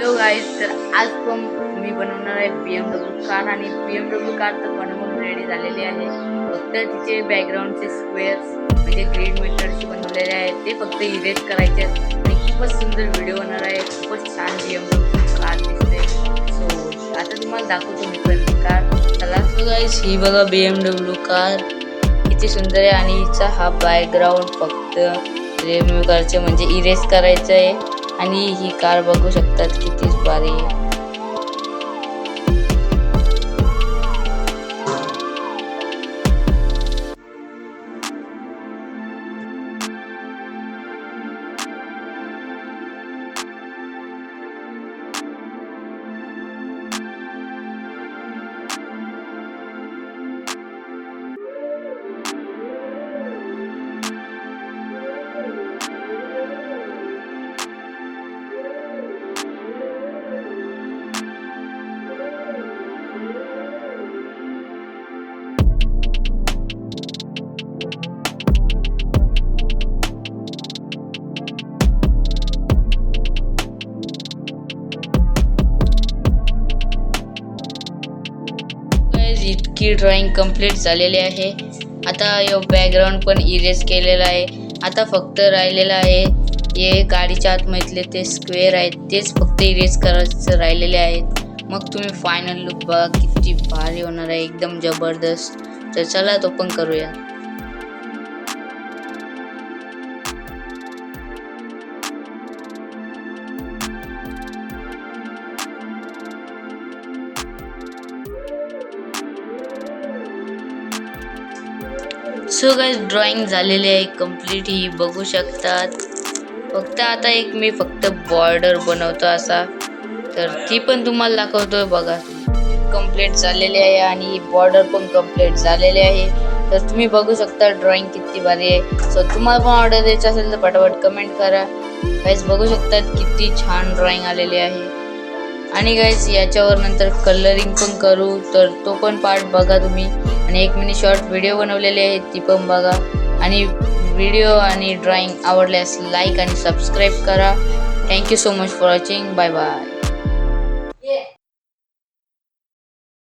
Hello guys, तर आज पण मी बनवणार आहे BMW कार. आणि BMW कार तर बनवून रेडी झालेली आहे. फक्त तिचे बॅकग्राऊंडचे स्क्वेअर्स म्हणजे ग्रीन मीटरशी बनवलेले आहेत, ते फक्त इरेज करायचे आहेत. आणि खूपच सुंदर व्हिडिओ होणार आहे. खूपच छान BMW कार दिसते. सो आता तुम्हाला दाखवतो मी पण कार. चला. सो गाईज, ही बघा BMW कार किती सुंदर आहे. आणि हिचा हा बॅकग्राऊंड फक्त रिमूव्ह करायचे म्हणजे इरेज करायचं आहे. आणि ही कार बघू शकतात किती भारी आहे. इतकी ड्रॉइंग कंप्लीट झालेली आहे. आता हे बॅकग्राऊंड पण इरेज केलेला आहे. आता फक्त राहिलेलं आहे हे गाडीच्या आतमधले ते स्क्वेअर आहेत, तेच फक्त इरेज करायचं राहिलेले आहेत. मग तुम्ही फायनल लुक बघा किती भारी होणार आहे, एकदम जबरदस्त. तर चला तो पण करूया. सो गाइस, ड्रॉइंग झालेली आहे कंप्लीट, ही बघू शकतात. फक्त आता एक मी फक्त बॉर्डर बनवतो असा, तर ती पण तुम्हाला दाखवतोय बघा. कंप्लीट झालेली आहे आणि बॉर्डर पण कंप्लीट झालेली आहे. तर तुम्ही बघू शकता ड्रॉइंग किती भारी आहे. सो तुम्हाला पण ऑर्डर द्यायची असेल तर पटापट कमेंट करा. गाइस बघू शकतात किती छान ड्रॉइंग आलेली आहे. आणि गाइस याच्यावर नंतर कलरिंग पण करू, तर तो पण पार्ट बघा तुम्ही. आणि एक मिनी शॉर्ट व्हिडिओ बनवलेली आहे, ती पण बघा. आणि व्हिडिओ आणि ड्रॉइंग आवडल्यास लाईक आणि सबस्क्राईब करा. Thank you so much for watching. Bye bye.